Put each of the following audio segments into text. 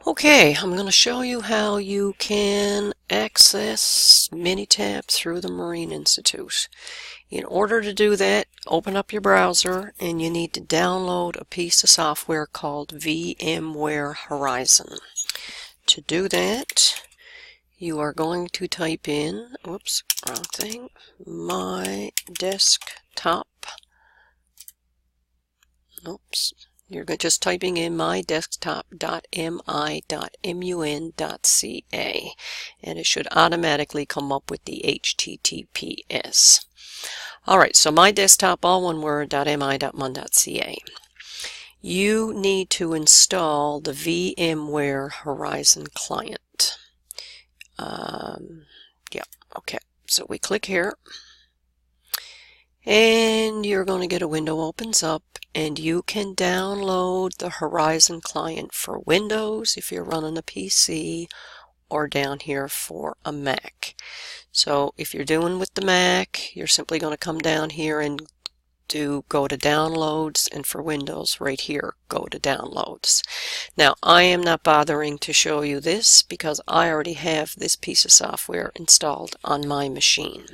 Okay, I'm going to show you how you can access Minitab through the Marine Institute. In order to do that, open up your browser and you need to download a piece of software called VMware Horizon. To do that, you are going to type in, whoops, wrong thing, my desktop. Oops. You're just typing in mydesktop.mi.mun.ca and it should automatically come up with the HTTPS. Alright, so mydesktop, all one word, .mi.mun.ca. You need to install the VMware Horizon client. Okay, so we click here. And you're going to get a window opens up and you can download the Horizon client for Windows if you're running a PC or down here for a Mac. So if you're doing with the Mac, you're simply going to come down here and go to Downloads, and for Windows right here, go to Downloads. Now I am not bothering to show you this because I already have this piece of software installed on my machine.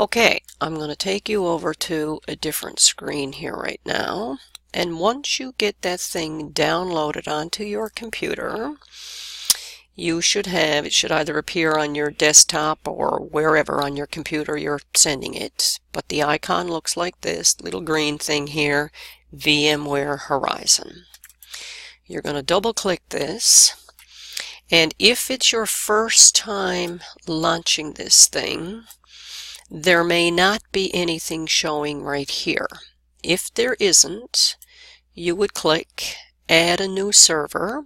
Okay, I'm going to take you over to a different screen here right now, and once you get that thing downloaded onto your computer, you should have, it should either appear on your desktop or wherever on your computer you're sending it, but the icon looks like this little green thing here, VMware Horizon. You're going to double click this, and if it's your first time launching this thing, there may not be anything showing right here. If there isn't, you would click Add a New Server,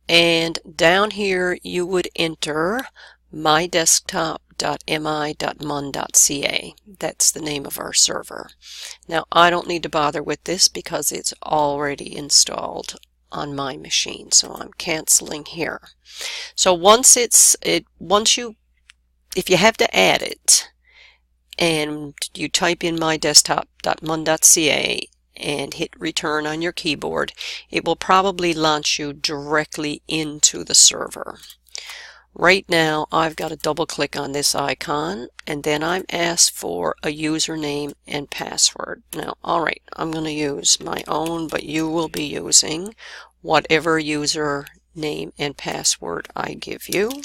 and down here you would enter mydesktop.mi.mun.ca. That's the name of our server. Now I don't need to bother with this because it's already installed on my machine, so I'm canceling here. So if you have to add it, and you type in mydesktop.mun.ca and hit return on your keyboard, it will probably launch you directly into the server. Right now I've got to double click on this icon and then I'm asked for a username and password. Now alright, I'm going to use my own, but you will be using whatever username and password I give you.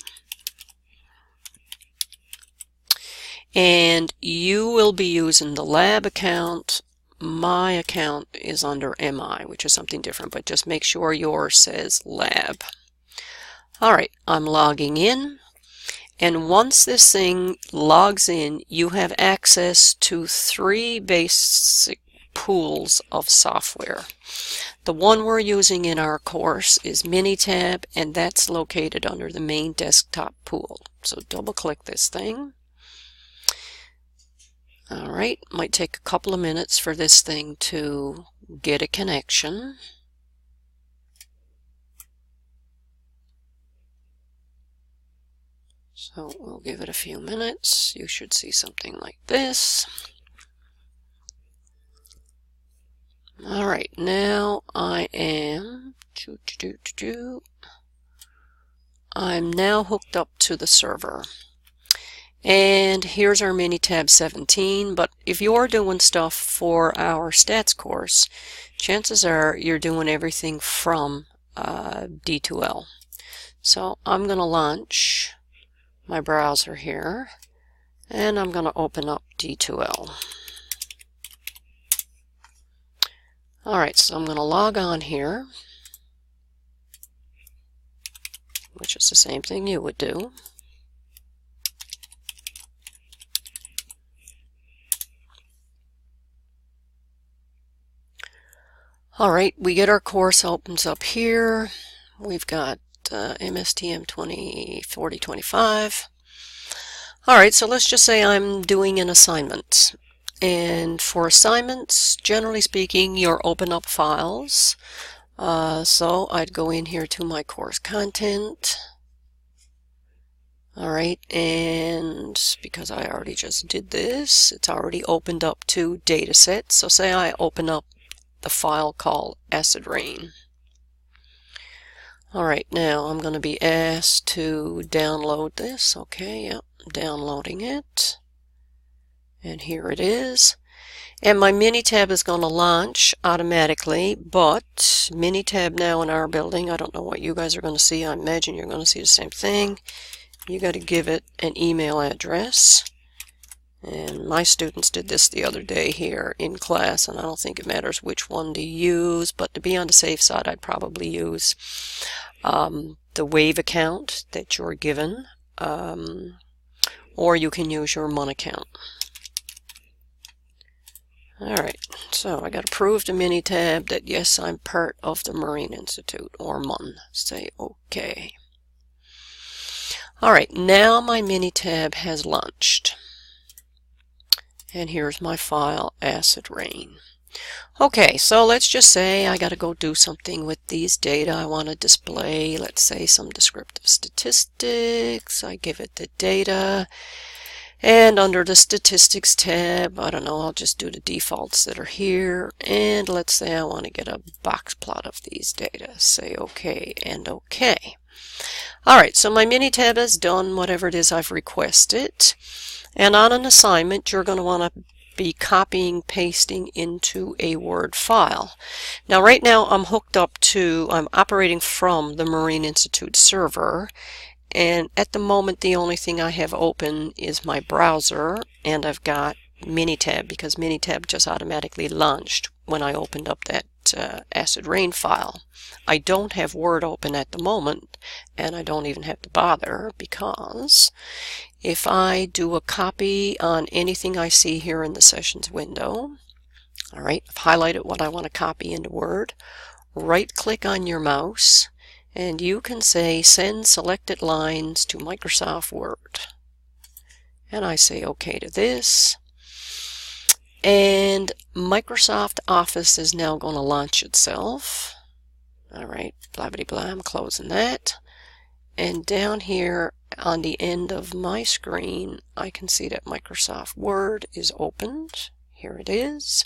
And you will be using the lab account. My account is under MI, which is something different, but just make sure yours says lab. Alright, I'm logging in, and once this thing logs in, you have access to 3 basic pools of software. The one we're using in our course is Minitab, and that's located under the main desktop pool. So double click this thing. Alright, might take a couple of minutes for this thing to get a connection. So we'll give it a few minutes. You should see something like this. Alright, now I am I'm now hooked up to the server. And here's our Minitab 17, but if you're doing stuff for our stats course, chances are you're doing everything from D2L. So I'm going to launch my browser here, and I'm going to open up D2L. Alright, so I'm going to log on here, which is the same thing you would do. Alright, we get our course opens up here. We've got MSTM 204025. Alright, so let's just say I'm doing an assignment. And for assignments, generally speaking, you're open up files. So I'd go in here to my course content. Alright, and because I already just did this, it's already opened up 2 datasets. So say I open up the file called Acid Rain. Alright, now I'm going to be asked to download this. Okay, yep, downloading it. And here it is. And my Minitab is going to launch automatically, but Minitab now in our building, I don't know what you guys are going to see. I imagine you're going to see the same thing. You got to give it an email address. And my students did this the other day here in class, and I don't think it matters which one to use, but to be on the safe side, I'd probably use the Wave account that you're given, or you can use your MUN account. Alright, so I got to prove to Minitab that yes, I'm part of the Marine Institute, or MUN. Say OK. Alright, now my Minitab has launched. And here's my file, Acid Rain. Okay, so let's just say I got to go do something with these data. I want to display, let's say, some descriptive statistics. I give it the data. And under the Statistics tab, I don't know, I'll just do the defaults that are here. And let's say I want to get a box plot of these data. Say OK and OK. Alright, so my Minitab has done whatever it is I've requested. And on an assignment, you're going to want to be copying, pasting into a Word file. Now, right now, I'm operating from the Marine Institute server. And at the moment, the only thing I have open is my browser, and I've got Minitab, because Minitab just automatically launched when I opened up that Acid Rain file. I don't have Word open at the moment, and I don't even have to bother, because if I do a copy on anything I see here in the Sessions window, alright, I've highlighted what I want to copy into Word, right-click on your mouse, and you can say send selected lines to Microsoft Word. And I say OK to this. And Microsoft Office is now going to launch itself. Alright, blah blah blah, I'm closing that. And down here on the end of my screen, I can see that Microsoft Word is opened. Here it is.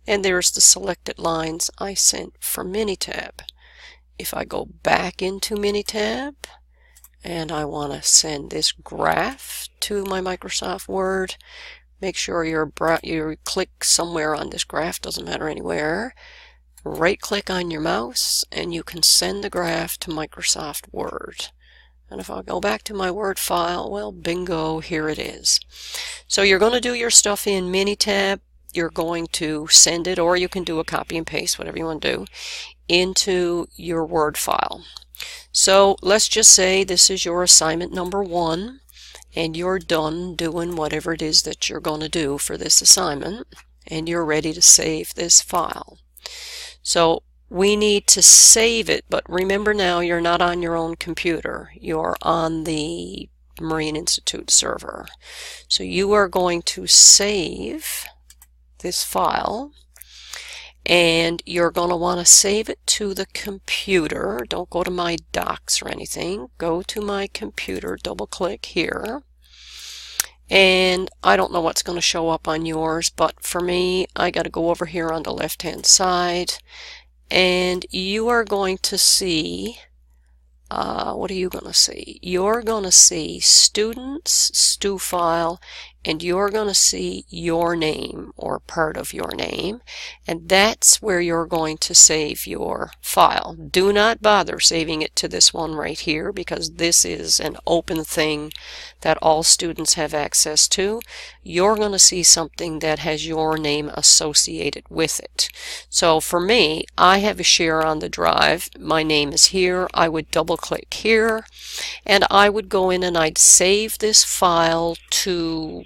And there's the selected lines I sent from Minitab. If I go back into Minitab and I want to send this graph to my Microsoft Word, make sure you click somewhere on this graph, doesn't matter anywhere. Right click on your mouse and you can send the graph to Microsoft Word. And if I go back to my Word file, well, bingo, here it is. So you're going to do your stuff in Minitab. You're going to send it, or you can do a copy and paste, whatever you want to do, into your Word file. So let's just say this is your assignment number 1, and you're done doing whatever it is that you're going to do for this assignment, and you're ready to save this file. So we need to save it, but remember now you're not on your own computer. You're on the Marine Institute server. So you are going to save this file, and you're going to want to save it to the computer. Don't go to my docs or anything. Go to my computer, double click here, and I don't know what's going to show up on yours, but for me, I got to go over here on the left hand side, and you are going to see what are you going to see? You're going to see Students, Stu File, and you're going to see your name or part of your name, and that's where you're going to save your file. Do not bother saving it to this one right here, because this is an open thing that all students have access to. You're going to see something that has your name associated with it. So for me, I have a share on the drive. My name is here. I would double click here, and I would go in and I'd save this file to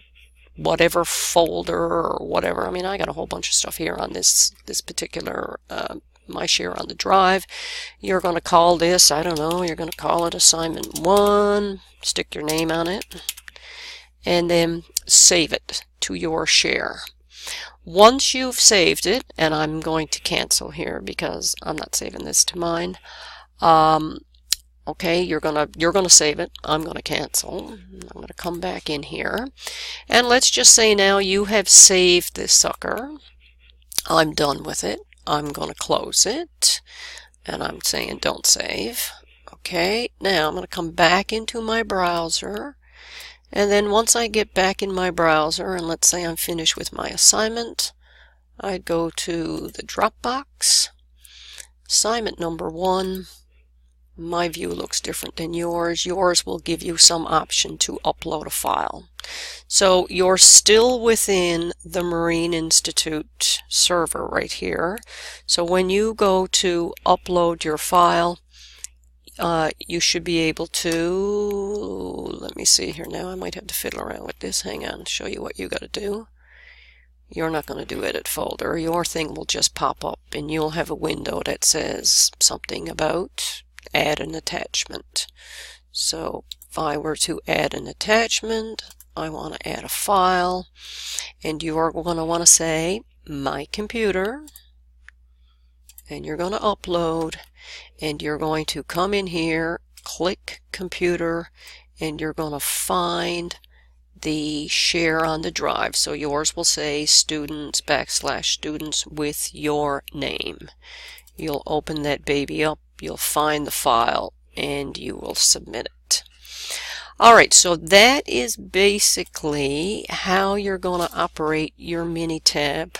whatever folder or whatever. I mean, I got a whole bunch of stuff here on this particular my share on the drive. You're going to call this, I don't know, you're going to call it assignment 1, stick your name on it, and then save it to your share. Once you've saved it, and I'm going to cancel here because I'm not saving this to mine. Okay, you're gonna save it. I'm gonna cancel. I'm gonna come back in here, and let's just say now you have saved this sucker. I'm done with it. I'm gonna close it, and I'm saying don't save. Okay, now I'm going to come back into my browser, and then once I get back in my browser, and let's say I'm finished with my assignment, I'd go to the Dropbox, assignment number 1. My view looks different than yours. Yours will give you some option to upload a file. So you're still within the Marine Institute server right here. So when you go to upload your file, you should be able to, let me see here now, I might have to fiddle around with this. Hang on, show you what you got to do. You're not going to do edit folder. Your thing will just pop up and you'll have a window that says something about add an attachment. So if I were to add an attachment, I want to add a file, and you are going to want to say my computer, and you're going to upload, and you're going to come in here, click computer, and you're going to find the share on the drive. So yours will say students / students with your name. You'll open that baby up, you'll find the file, and you will submit it. Alright, so that is basically how you're going to operate your Minitab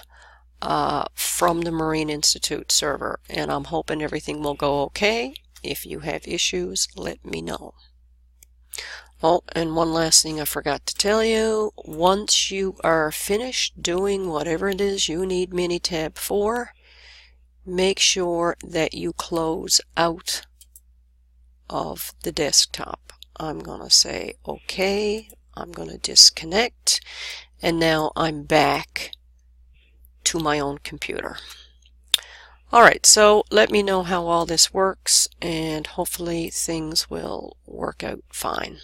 from the Marine Institute server, and I'm hoping everything will go okay. If you have issues, let me know. Oh, and one last thing I forgot to tell you. Once you are finished doing whatever it is you need Minitab for, make sure that you close out of the desktop. I'm going to say OK. I'm going to disconnect, and now I'm back to my own computer. Alright, so let me know how all this works, and hopefully things will work out fine.